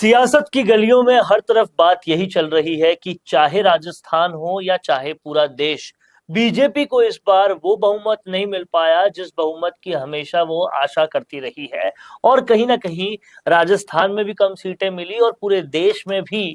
सियासत की गलियों में हर तरफ बात यही चल रही है कि चाहे राजस्थान हो या चाहे पूरा देश, बीजेपी को इस बार वो बहुमत नहीं मिल पाया जिस बहुमत की हमेशा वो आशा करती रही है। और कहीं ना कहीं राजस्थान में भी कम सीटें मिली और पूरे देश में भी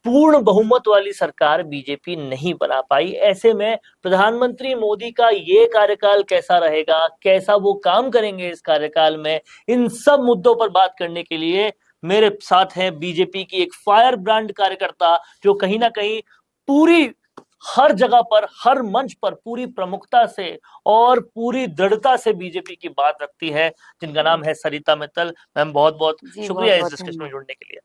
पूर्ण बहुमत वाली सरकार बीजेपी नहीं बना पाई। ऐसे में प्रधानमंत्री मोदी का ये कार्यकाल कैसा रहेगा, कैसा वो काम करेंगे इस कार्यकाल में, इन सब मुद्दों पर बात करने के लिए मेरे साथ हैं बीजेपी की एक फायर ब्रांड कार्यकर्ता जो कहीं ना कहीं पूरी हर जगह पर, हर मंच पर पूरी प्रमुखता से और पूरी दृढ़ता से बीजेपी की बात रखती है, जिनका नाम है सरिता मित्तल। मैम बहुत बहुत जी, बहुत शुक्रिया इस बहुत डिस्कशन में धन्यवाद। जुड़ने के लिए।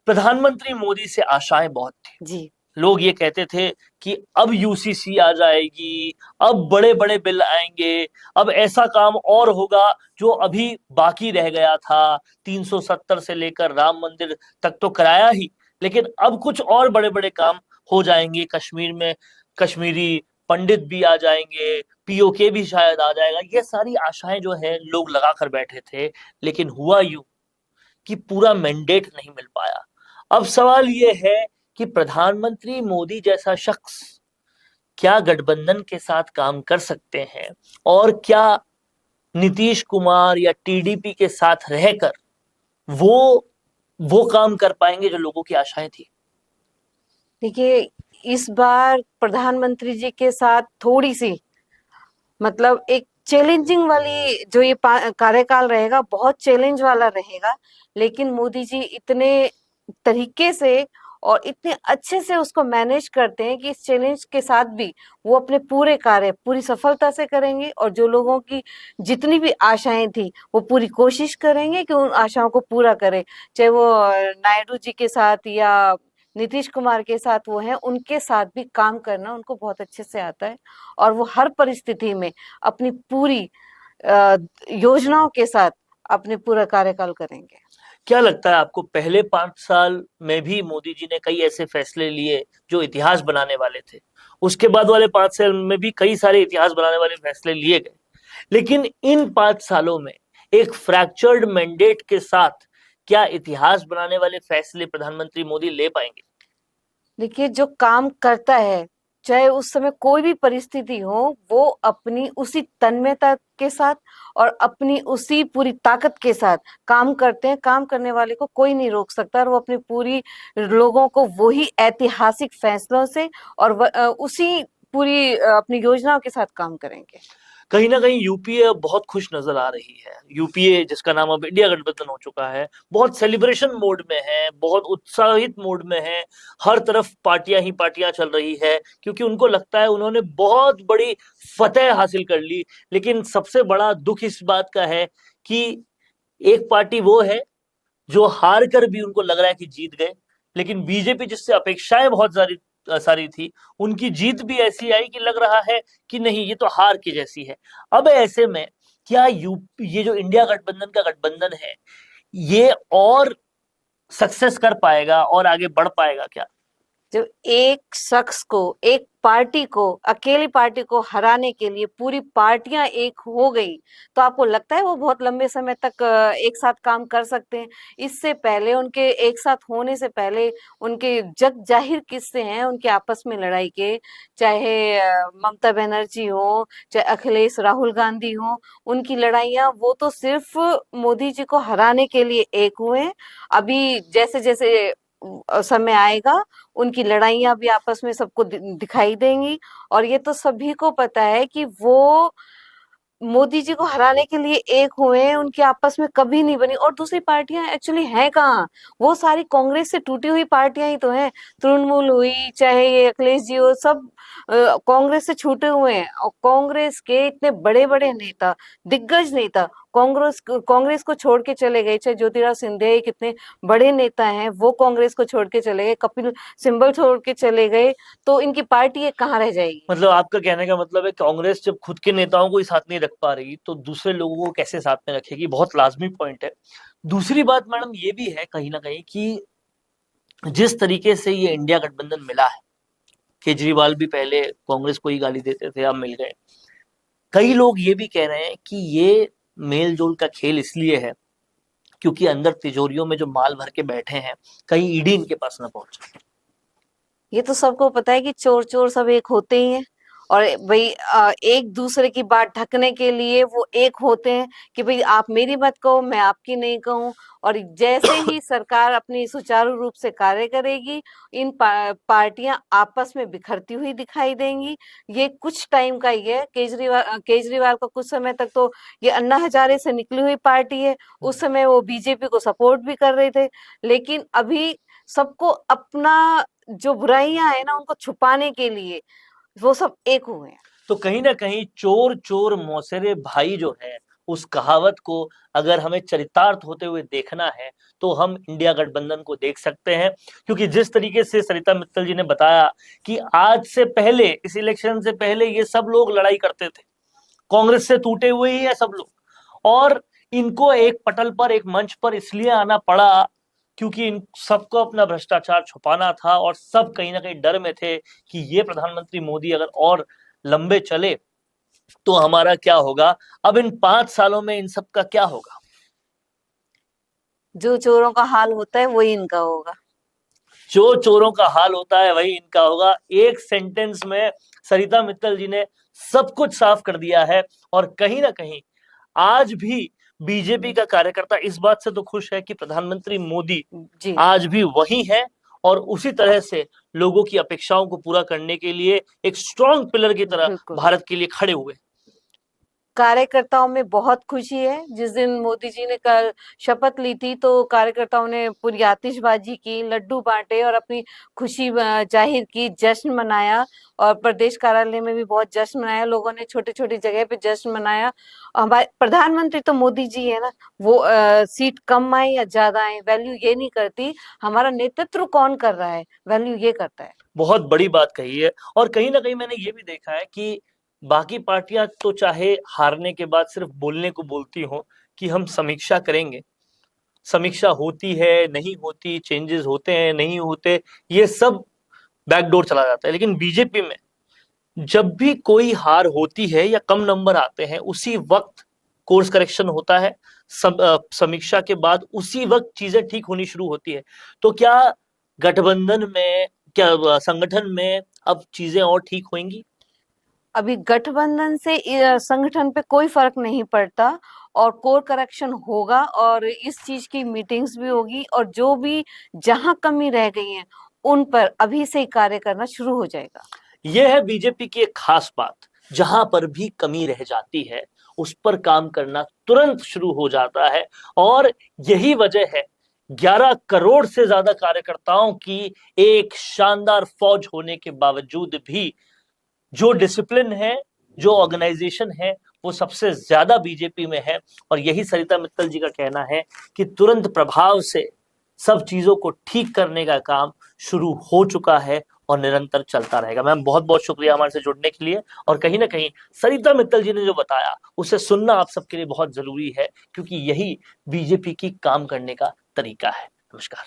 प्रधानमंत्री मोदी से आशाएं बहुत थी। जी। लोग ये कहते थे कि अब यूसीसी आ जाएगी, अब बड़े बड़े बिल आएंगे, अब ऐसा काम और होगा जो अभी बाकी रह गया था। 370 से लेकर राम मंदिर तक तो कराया ही, लेकिन अब कुछ और बड़े बड़े काम हो जाएंगे। कश्मीर में कश्मीरी पंडित भी आ जाएंगे, पीओके भी शायद आ जाएगा। ये सारी आशाएं जो है लोग लगा कर बैठे थे, लेकिन हुआ यूं कि पूरा मैंडेट नहीं मिल पाया। अब सवाल यह है कि प्रधानमंत्री मोदी जैसा शख्स क्या गठबंधन के साथ काम कर सकते हैं, और क्या नीतीश कुमार या टीडीपी के साथ रहकर वो वो काम कर पाएंगे जो लोगों की आशाएं थी। देखिए, इस बार प्रधानमंत्री जी के साथ थोड़ी सी मतलब एक चैलेंजिंग वाली जो ये कार्यकाल रहेगा, बहुत चैलेंज वाला रहेगा। लेकिन मोदी जी इतने तरीके से और इतने अच्छे से उसको मैनेज करते हैं कि इस चैलेंज के साथ भी वो अपने पूरे कार्य पूरी सफलता से करेंगे, और जो लोगों की जितनी भी आशाएं थी वो पूरी कोशिश करेंगे कि उन आशाओं को पूरा करें। चाहे वो नायडू जी के साथ या नीतीश कुमार के साथ वो हैं, उनके साथ भी काम करना उनको बहुत अच्छे से आता है। और वो हर परिस्थिति में अपनी पूरी अ, योजनाओं के साथ अपने पूरा कार्यकाल करेंगे। क्या लगता है आपको, पहले 5 साल में भी मोदी जी ने कई ऐसे फैसले लिए जो इतिहास बनाने वाले थे, उसके बाद वाले 5 साल में भी कई सारे इतिहास बनाने वाले फैसले लिए गए, लेकिन इन 5 सालों में एक फ्रैक्चर्ड मैंडेट के साथ क्या इतिहास बनाने वाले फैसले प्रधानमंत्री मोदी ले पाएंगे? देखिए, जो काम करता है, चाहे उस समय कोई भी परिस्थिति हो, वो अपनी उसी तन्मयता के साथ और अपनी उसी पूरी ताकत के साथ काम करते हैं। काम करने वाले को कोई नहीं रोक सकता, और वो अपनी पूरी लोगों को वही ऐतिहासिक फैसलों से और उसी पूरी अपनी योजनाओं के साथ काम करेंगे। कहीं ना कहीं यूपीए अब बहुत खुश नजर आ रही है। यूपीए जिसका नाम अब इंडिया गठबंधन हो चुका है, बहुत सेलिब्रेशन मोड में है, बहुत उत्साहित मोड में है। हर तरफ पार्टियां ही पार्टियां चल रही है, क्योंकि उनको लगता है उन्होंने बहुत बड़ी फतेह हासिल कर ली। लेकिन सबसे बड़ा दुख इस बात का है कि एक पार्टी वो है जो हार कर भी उनको लग रहा है कि जीत गए, लेकिन बीजेपी जिससे अपेक्षाएं बहुत सारी सारी थी, उनकी जीत भी ऐसी आई कि लग रहा है कि नहीं, ये तो हार की जैसी है। अब ऐसे में क्या ये जो इंडिया गठबंधन का गठबंधन है, ये और सक्सेस कर पाएगा और आगे बढ़ पाएगा क्या? जब एक शख्स को, एक पार्टी को, अकेली पार्टी को हराने के लिए पूरी पार्टियां एक हो गई, तो आपको लगता है वो बहुत लंबे समय तक एक साथ काम कर सकते हैं? इससे पहले, उनके एक साथ होने से पहले, उनके जग जाहिर किस्से हैं उनके आपस में लड़ाई के। चाहे ममता बनर्जी हो, चाहे अखिलेश राहुल गांधी हो, उनकी लड़ाइयां वो तो सिर्फ मोदी जी को हराने के लिए एक हुए हैं। अभी जैसे जैसे समय आएगा, उनकी लड़ाइयाँ भी आपस में सबको दिखाई देंगी। और ये तो सभी को पता है कि वो मोदी जी को हराने के लिए एक हुए हैं, उनकी आपस में कभी नहीं बनी। और दूसरी पार्टियां एक्चुअली हैं कहाँ? वो सारी कांग्रेस से टूटी हुई पार्टियां ही तो हैं। तृणमूल हुई, चाहे ये अखिलेश जी हो, सब कांग्रेस से छूटे हुए हैं। और कांग्रेस के इतने बड़े बड़े नेता, दिग्गज नेता कांग्रेस को छोड़ के चले गए। चाहे ज्योतिराव सिंधिया कितने बड़े नेता हैं, वो कांग्रेस को छोड़ के चले गए। कपिल सिब्बल छोड़ के चले गए। तो इनकी पार्टी ये कहाँ रह जाएगी? मतलब आपका कहने का मतलब है कांग्रेस जब खुद के नेताओं को ही साथ नहीं रख पा रही, तो दूसरे लोगों को कैसे साथ में रखेगी? बहुत लाजमी पॉइंट है। दूसरी बात मैडम ये भी है कहीं ना कहीं कि जिस तरीके से ये इंडिया गठबंधन मिला है, केजरीवाल भी पहले कांग्रेस को ही गाली देते थे, अब मिल गए। कई लोग ये भी कह रहे हैं कि ये मेल जोल का खेल इसलिए है क्योंकि अंदर तिजोरियों में जो माल भर के बैठे हैं, कहीं ईडी इनके पास ना पहुंचे। ये तो सबको पता है कि चोर चोर सब एक होते ही हैं। और भाई एक दूसरे की बात ढकने के लिए वो एक होते हैं कि भाई आप मेरी मत कहो, मैं आपकी नहीं कहूँ। और जैसे ही सरकार अपनी सुचारू रूप से कार्य करेगी, इन पार्टियां आपस में बिखरती हुई दिखाई देंगी। ये कुछ टाइम का ही है। केजरीवाल का कुछ समय तक तो ये अन्ना हजारे से निकली हुई पार्टी है, उस समय वो बीजेपी को सपोर्ट भी कर रहे थे। लेकिन अभी सबको अपना जो बुराइयां है ना, उनको छुपाने के लिए वो सब एक हुए हैं। तो कहीं ना कहीं चोर चोर मौसेरे भाई जो है, उस कहावत को अगर हमें चरितार्थ होते हुए देखना है तो हम इंडिया गठबंधन को देख सकते हैं। क्योंकि जिस तरीके से सरिता मित्तल जी ने बताया कि आज से पहले, इस इलेक्शन से पहले ये सब लोग लड़ाई करते थे, कांग्रेस से टूटे हुए ही है सब लोग, और इनको एक पटल पर, एक मंच पर इसलिए आना पड़ा क्योंकि इन सबको अपना भ्रष्टाचार छुपाना था, और सब कहीं ना कहीं डर में थे कि ये प्रधानमंत्री मोदी अगर और लंबे चले तो हमारा क्या होगा, अब इन 5 सालों में इन सब का क्या होगा। जो चोरों का हाल होता है वही इनका होगा। जो चोरों का हाल होता है वही इनका होगा। एक सेंटेंस में सरिता मित्तल जी ने सब कुछ साफ कर दिया है। और कहीं ना कहीं आज भी बीजेपी का कार्यकर्ता इस बात से तो खुश है कि प्रधानमंत्री मोदी जी आज भी वही है, और उसी तरह से लोगों की अपेक्षाओं को पूरा करने के लिए एक स्ट्रॉन्ग पिलर की तरह बिल्कुल। भारत के लिए खड़े हुए। कार्यकर्ताओं में बहुत खुशी है। जिस दिन मोदी जी ने कल शपथ ली थी तो कार्यकर्ताओं ने पूरी आतिशबाजी की, लड्डू बांटे और अपनी खुशी जाहिर की, जश्न मनाया। और प्रदेश कार्यालय में भी बहुत जश्न मनाया, लोगों ने छोटी छोटी जगह पे जश्न मनाया। हमारे प्रधानमंत्री तो मोदी जी है ना, वो सीट कम आए या ज्यादा आए वैल्यू ये नहीं करती, हमारा नेतृत्व कौन कर रहा है वैल्यू ये करता है। बहुत बड़ी बात कही है। और कहीं ना कहीं मैंने ये भी देखा है कि बाकी पार्टियां तो चाहे हारने के बाद सिर्फ बोलने को बोलती हो कि हम समीक्षा करेंगे, समीक्षा होती है नहीं होती, चेंजेस होते हैं नहीं होते, ये सब बैकडोर चला जाता है। लेकिन बीजेपी में जब भी कोई हार होती है या कम नंबर आते हैं, उसी वक्त कोर्स करेक्शन होता है। समीक्षा के बाद उसी वक्त चीजें ठीक होनी शुरू होती है। तो क्या गठबंधन में, क्या संगठन में अब चीजें और ठीक होंगी? अभी गठबंधन से संगठन पे कोई फर्क नहीं पड़ता, और कोर करेक्शन होगा और इस चीज की मीटिंग्स भी होगी, और जो भी जहां कमी रह गई है उन पर अभी से ही कार्य करना शुरू हो जाएगा। यह है बीजेपी की एक खास बात, जहां पर भी कमी रह जाती है उस पर काम करना तुरंत शुरू हो जाता है। और यही वजह है 11 करोड़ से ज्यादा कार्यकर्ताओं की एक शानदार फौज होने के बावजूद भी जो डिसिप्लिन है, जो ऑर्गेनाइजेशन है, वो सबसे ज्यादा बीजेपी में है। और यही सरिता मित्तल जी का कहना है कि तुरंत प्रभाव से सब चीजों को ठीक करने का काम शुरू हो चुका है और निरंतर चलता रहेगा। मैम बहुत बहुत शुक्रिया हमारे से जुड़ने के लिए। और कहीं ना कहीं सरिता मित्तल जी ने जो बताया उसे सुनना आप सबके लिए बहुत जरूरी है, क्योंकि यही बीजेपी की काम करने का तरीका है। नमस्कार।